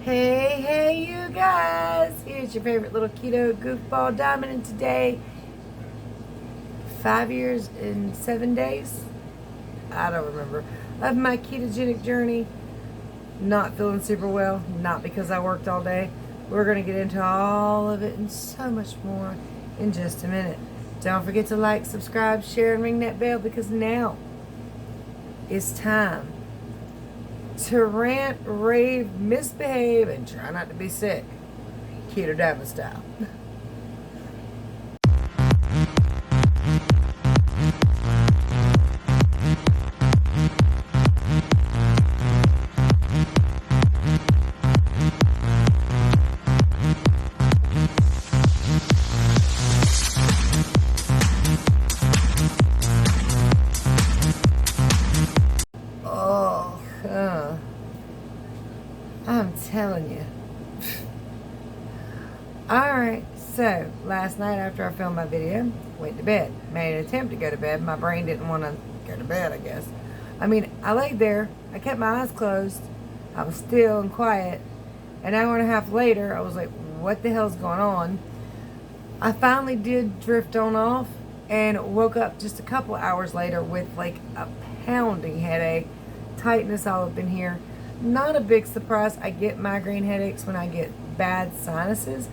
Hey, you guys! Here's your favorite little keto goofball diamond, and today, 5 years and 7 days, I don't remember, of my ketogenic journey. Not feeling super well, not because I worked all day. We're going to get into all of it and so much more in just a minute. Don't forget to like, subscribe, share, and ring that bell, because now it's time to rant, rave, misbehave, and try not to be sick. Keto Diamond style. I'm telling you. Alright, so last night after I filmed my video, went to bed. Made an attempt to go to bed. My brain didn't want to go to bed, I guess. I mean, I laid there. I kept my eyes closed. I was still and quiet. An hour and a half later, I was like, what the hell's going on? I finally did drift on off and woke up just a couple hours later with like a pounding headache, tightness all up in here. Not a big surprise. I get migraine headaches when I get bad sinuses,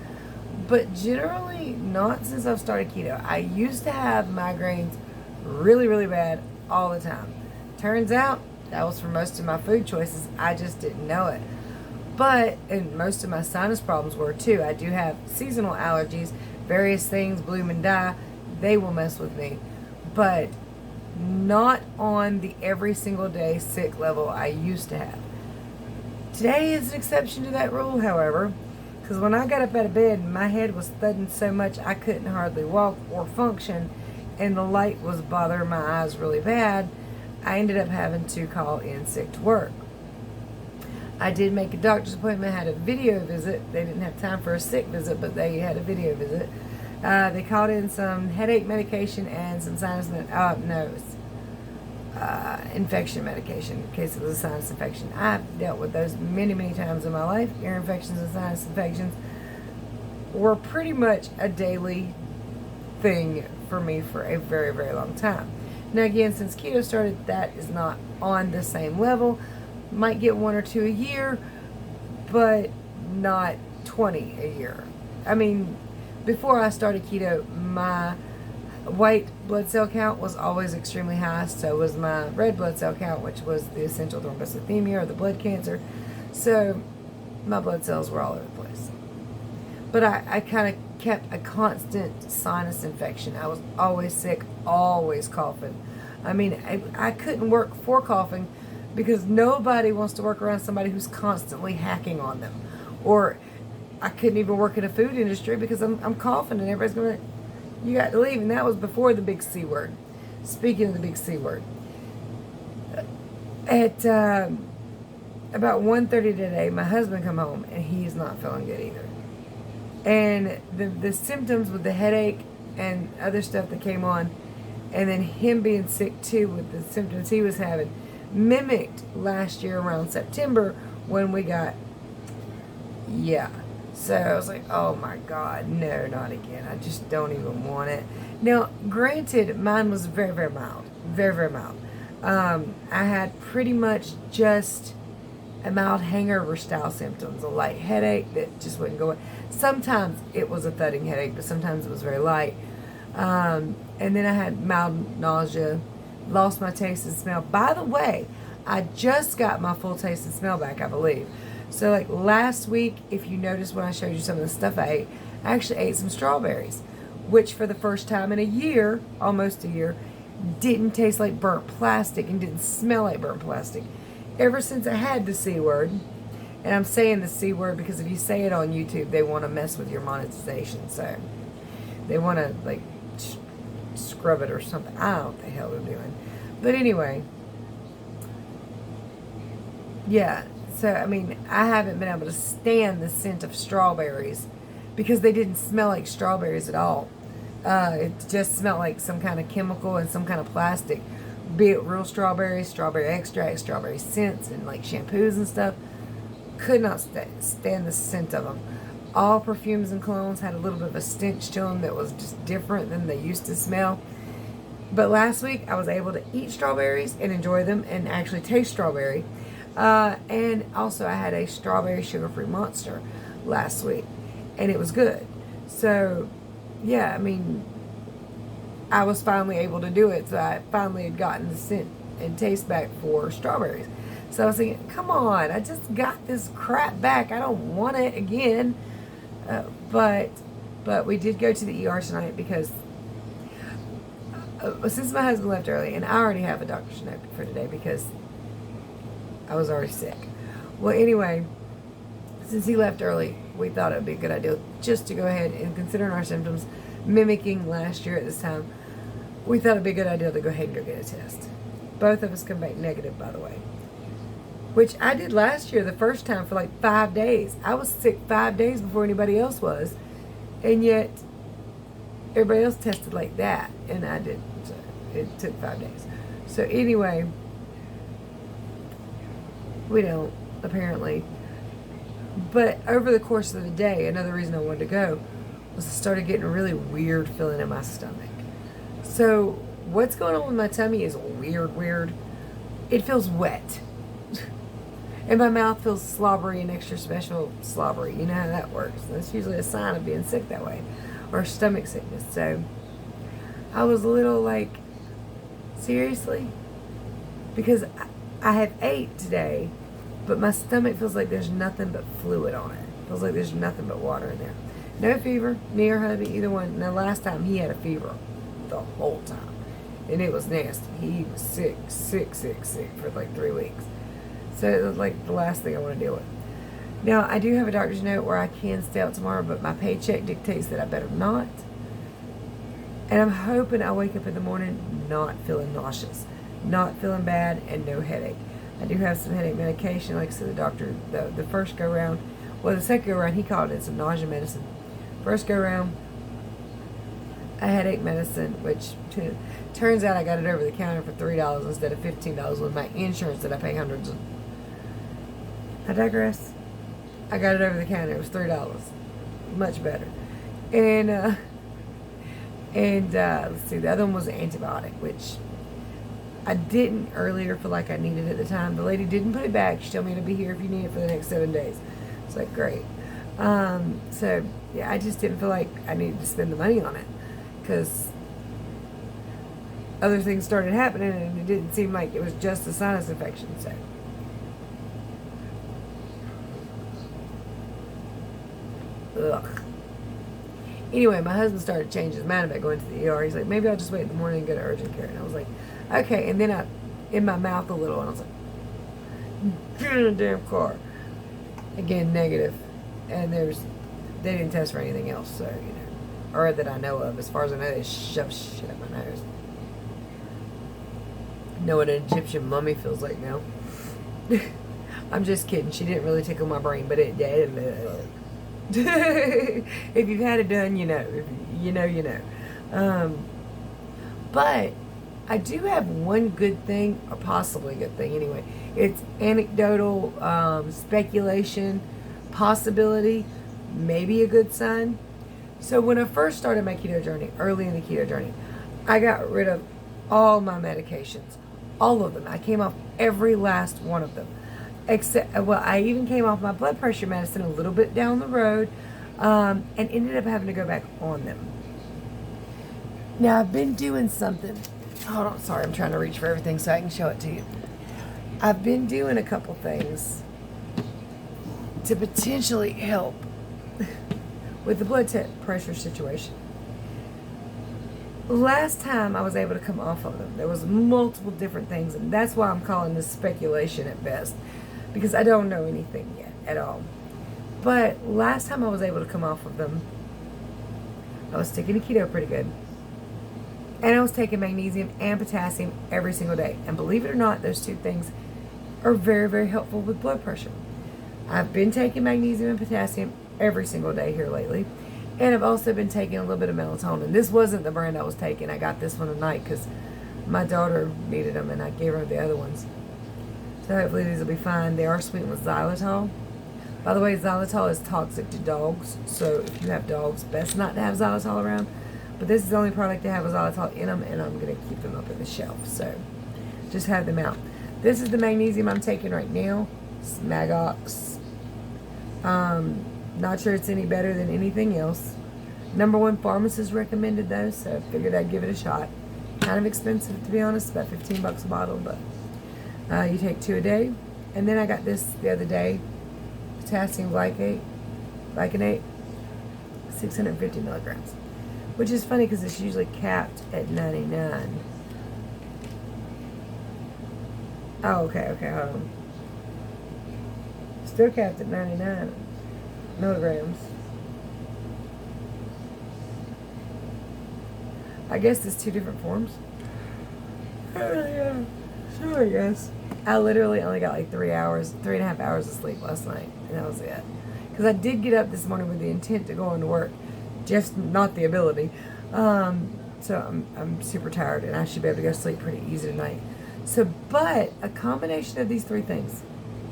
but generally not since I've started keto. I used to have migraines really, really bad all the time. Turns out that was for most of my food choices. I just didn't know it. But, and most of my sinus problems were too. I do have seasonal allergies, various things bloom and die. They will mess with me. But not on the every single day sick level I used to have. Today is an exception to that rule, however, because when I got up out of bed, my head was thudding so much I couldn't hardly walk or function, and the light was bothering my eyes really bad. I ended up having to call in sick to work. I did make a doctor's appointment, had a video visit. They didn't have time for a sick visit, but they had a video visit. They called in some headache medication and some infection medication in case it was a sinus infection. I've dealt with those many, many times in my life. Ear infections and sinus infections were pretty much a daily thing for me for a very, very long time. Now again, since keto started, that is not on the same level. Might get 1 or 2 a year, but not 20 a year. I mean, before I started keto, my white blood cell count was always extremely high. So was my red blood cell count, which was the essential thrombocythemia or the blood cancer. So my blood cells were all over the place. But I kind of kept a constant sinus infection. I was always sick, always coughing. I mean, I couldn't work for coughing because nobody wants to work around somebody who's constantly hacking on them. Or I couldn't even work in a food industry because I'm coughing and everybody's going to, you got to leave. And that was before the big C word. Speaking of the big C word. At about 1:30 today, my husband come home and he's not feeling good either. And the symptoms with the headache and other stuff that came on, and then him being sick too with the symptoms he was having, mimicked last year around September when we got, So I was like, oh my God, no, not again. I just don't even want it. Now, granted, mine was very, very mild. Very, very mild. I had pretty much just a mild hangover style symptoms, a light headache that just wouldn't go away. Sometimes it was a thudding headache, but sometimes it was very light. And then I had mild nausea, lost my taste and smell. By the way, I just got my full taste and smell back, I believe. So like last week, if you noticed when I showed you some of the stuff I ate, I actually ate some strawberries, which for the first time in a year, almost a year, didn't taste like burnt plastic and didn't smell like burnt plastic. Ever since I had the C word, and I'm saying the C word because if you say it on YouTube, they want to mess with your monetization. So they want to like scrub it or something. I don't know what the hell they're doing. But anyway, yeah. So, I mean, I haven't been able to stand the scent of strawberries because they didn't smell like strawberries at all. It just smelled like some kind of chemical and some kind of plastic. Be it real strawberries, strawberry extract, strawberry scents, and like shampoos and stuff. Could not stand the scent of them. All perfumes and colognes had a little bit of a stench to them that was just different than they used to smell. But last week I was able to eat strawberries and enjoy them and actually taste strawberry. And also I had a strawberry sugar-free monster last week and it was good. So yeah, I mean, I was finally able to do it. So I finally had gotten the scent and taste back for strawberries. So I was thinking, come on, I just got this crap back. I don't want it again. But we did go to the ER tonight because since my husband left early, and I already have a doctor's note for today because I was already sick. Well, anyway, since he left early, we thought it would be a good idea just to go ahead and, considering our symptoms mimicking last year at this time, we thought it would be a good idea to go ahead and go get a test. Both of us come back negative, by the way. Which I did last year the first time for like 5 days. I was sick 5 days before anybody else was. And yet, everybody else tested like that. And I didn't. So it took 5 days. So anyway, we don't, apparently. But over the course of the day, another reason I wanted to go was I started getting a really weird feeling in my stomach. So what's going on with my tummy is weird. It feels wet. And my mouth feels slobbery and extra special slobbery. You know how that works. That's usually a sign of being sick that way. Or stomach sickness. So I was a little like, seriously? Because I have ate today, but my stomach feels like there's nothing but fluid on it. Feels like there's nothing but water in there. No fever, me or hubby, either one. Now last time he had a fever the whole time. And it was nasty. He was sick for like 3 weeks. So it was like the last thing I want to deal with. Now, I do have a doctor's note where I can stay out tomorrow, but my paycheck dictates that I better not. And I'm hoping I wake up in the morning not feeling nauseous, not feeling bad, and no headache. I do have some headache medication. Like I said, the doctor, the first go round, well, the second go round, he called it some nausea medicine. First go round, a headache medicine, which turns out I got it over the counter for $3 instead of $15 with my insurance that I pay hundreds of. I digress. I got it over the counter. It was $3. Much better. And let's see. The other one was an antibiotic, which I didn't earlier feel like I needed at the time. The lady didn't put it back. She told me to be here if you need it for the next 7 days. It's like, great. So, yeah, I just didn't feel like I needed to spend the money on it. Because other things started happening and it didn't seem like it was just a sinus infection. So. Ugh. Anyway, my husband started changing his mind about going to the ER. He's like, maybe I'll just wait in the morning and go to urgent care. And I was like, okay. And then I, in my mouth a little, and I was like, get in the damn car. Again, negative. And they didn't test for anything else, so, you know, or that I know of. As far as I know, they shove shit up my nose. Know what an Egyptian mummy feels like now. I'm just kidding. She didn't really tickle my brain, but it did. If you've had it done, you know. If you know, you know. But I do have one good thing, or possibly a good thing anyway. It's anecdotal, speculation, possibility, maybe a good sign. So when I first started my keto journey, early in the keto journey, I got rid of all my medications. All of them. I came off every last one of them. Except, well, I even came off my blood pressure medicine a little bit down the road, and ended up having to go back on them. Now, I've been doing something. Hold on, sorry, I'm trying to reach for everything so I can show it to you. I've been doing a couple things to potentially help with the blood pressure situation. Last time I was able to come off of them, there was multiple different things, and that's why I'm calling this speculation at best. Because I don't know anything yet at all. But last time I was able to come off of them, I was sticking to keto pretty good. And I was taking magnesium and potassium every single day. And believe it or not, those two things are very, very helpful with blood pressure. I've been taking magnesium and potassium every single day here lately. And I've also been taking a little bit of melatonin. This wasn't the brand I was taking. I got this one tonight because my daughter needed them and I gave her the other ones. So hopefully these will be fine. They are sweetened with xylitol. By the way, xylitol is toxic to dogs, so if you have dogs, best not to have xylitol around. But this is the only product to have a xylitol in them, and I'm going to keep them up in the shelf. So just have them out. This is the magnesium I'm taking right now. It's Magox. Not sure it's any better than anything else. #1 pharmacist recommended those, so I figured I'd give it a shot. Kind of expensive, to be honest, about 15 bucks a bottle, but you take 2 a day. And then I got this the other day, potassium glycinate, 650 milligrams, which is funny because it's usually capped at 99. Oh, okay, hold on. Still capped at 99 milligrams. I guess it's 2 different forms. Oh, yeah. Sure, I guess. I literally only got like 3.5 hours of sleep last night, and that was it. Because I did get up this morning with the intent to go into work, just not the ability. So I'm super tired, and I should be able to go to sleep pretty easy tonight. So, but a combination of these 3 things,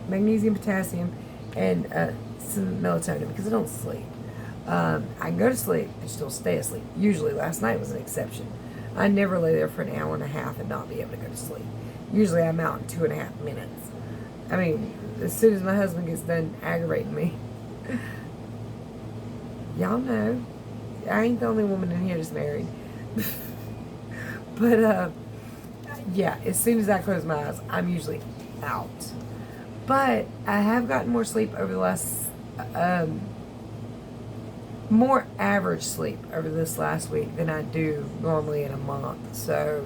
magnesium, potassium, and some melatonin, because I don't sleep. I can go to sleep and still stay asleep. Usually, last night was an exception. I never lay there for an hour and a half and not be able to go to sleep. Usually, I'm out in 2.5 minutes. I mean, as soon as my husband gets done aggravating me. Y'all know, I ain't the only woman in here that's married. But, yeah, as soon as I close my eyes, I'm usually out. But I have gotten more sleep over the last, more average sleep over this last week than I do normally in a month. So,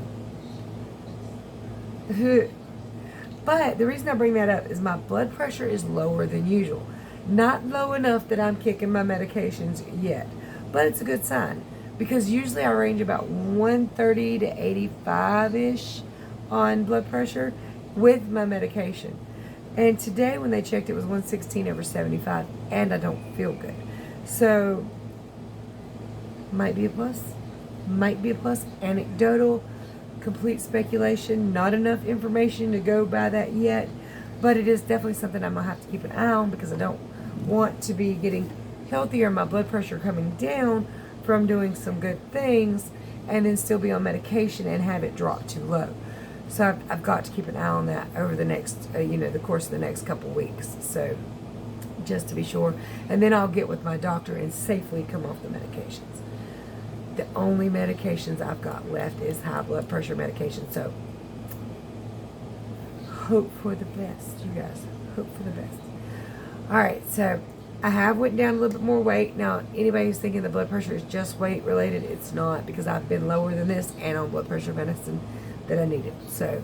but the reason I bring that up is my blood pressure is lower than usual. Not low enough that I'm kicking my medications yet, but it's a good sign because usually I range about 130 to 85-ish on blood pressure with my medication. And today when they checked, it was 116/75, and I don't feel good. So, might be a plus. Anecdotal, complete speculation, not enough information to go by that yet. But it is definitely something I'm going to have to keep an eye on because I don't want to be getting healthier, my blood pressure coming down from doing some good things, and then still be on medication and have it drop too low. So I've got to keep an eye on that over the next, the course of the next couple weeks. So just to be sure. And then I'll get with my doctor and safely come off the medications. The only medications I've got left is high blood pressure medication. So hope for the best, you guys. Hope for the best. All right, so I have went down a little bit more weight. Now, anybody who's thinking the blood pressure is just weight related, it's not, because I've been lower than this and on blood pressure medicine that I needed. So,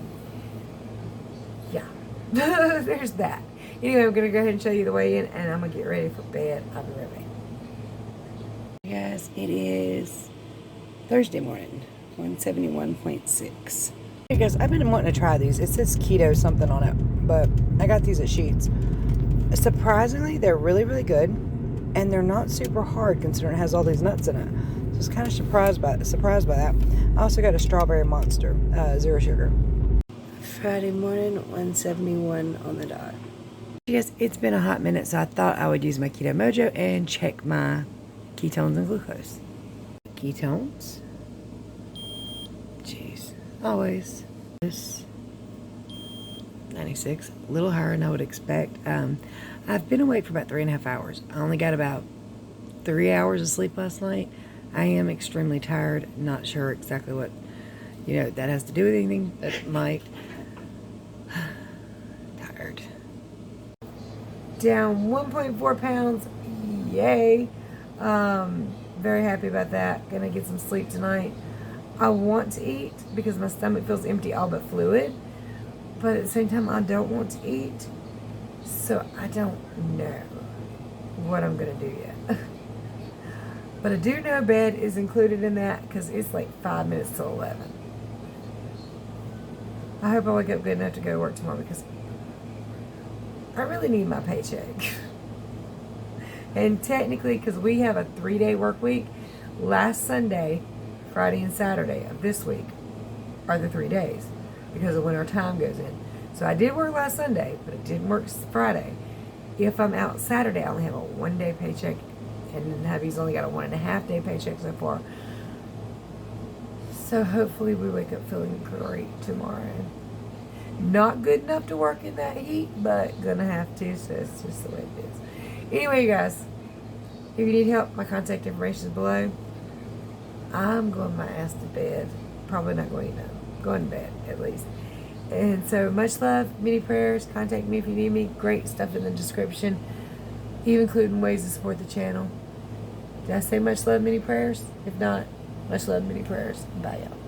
yeah. There's that. Anyway, I'm going to go ahead and show you the weigh in, and I'm going to get ready for bed. I'll be right back. Guys, it is Thursday morning, 171.6. Hey guys, I've been wanting to try these. It says keto something on it, but I got these at Sheetz. Surprisingly, they're really, really good, and they're not super hard considering it has all these nuts in it. So I was kind of surprised by that. I also got a strawberry monster, 0 sugar. Friday morning, 171 on the dot. Yes, it's been a hot minute, so I thought I would use my Keto Mojo and check my ketones and glucose. Ketones. Jeez. Always. This 96. A little higher than I would expect. I've been awake for about 3.5 hours. I only got about 3 hours of sleep last night. I am extremely tired. Not sure exactly what, that has to do with anything, but it might. Tired. Down 1.4 pounds. Yay. Very happy about that. Gonna get some sleep tonight. I want to eat because my stomach feels empty, all but fluid. But at the same time, I don't want to eat. So I don't know what I'm gonna do yet. But I do know bed is included in that because it's like 5 minutes till 11. I hope I wake up good enough to go to work tomorrow because I really need my paycheck. And technically, because we have a 3-day work week, last Sunday, Friday, and Saturday of this week are the 3 days because of when our time goes in. So I did work last Sunday, but it didn't work Friday. If I'm out Saturday, I only have a 1 day paycheck, and then hubby's only got a 1.5 day paycheck so far. So hopefully we wake up feeling great tomorrow. Not good enough to work in that heat, but gonna have to, so it's just the way it is. Anyway, you guys, if you need help, my contact information is below. I'm going my ass to bed. Probably not going to, going to bed at least. And so much love, many prayers. Contact me if you need me. Great stuff in the description, even including ways to support the channel. Did I say much love, many prayers? If not, much love, many prayers. Bye, y'all.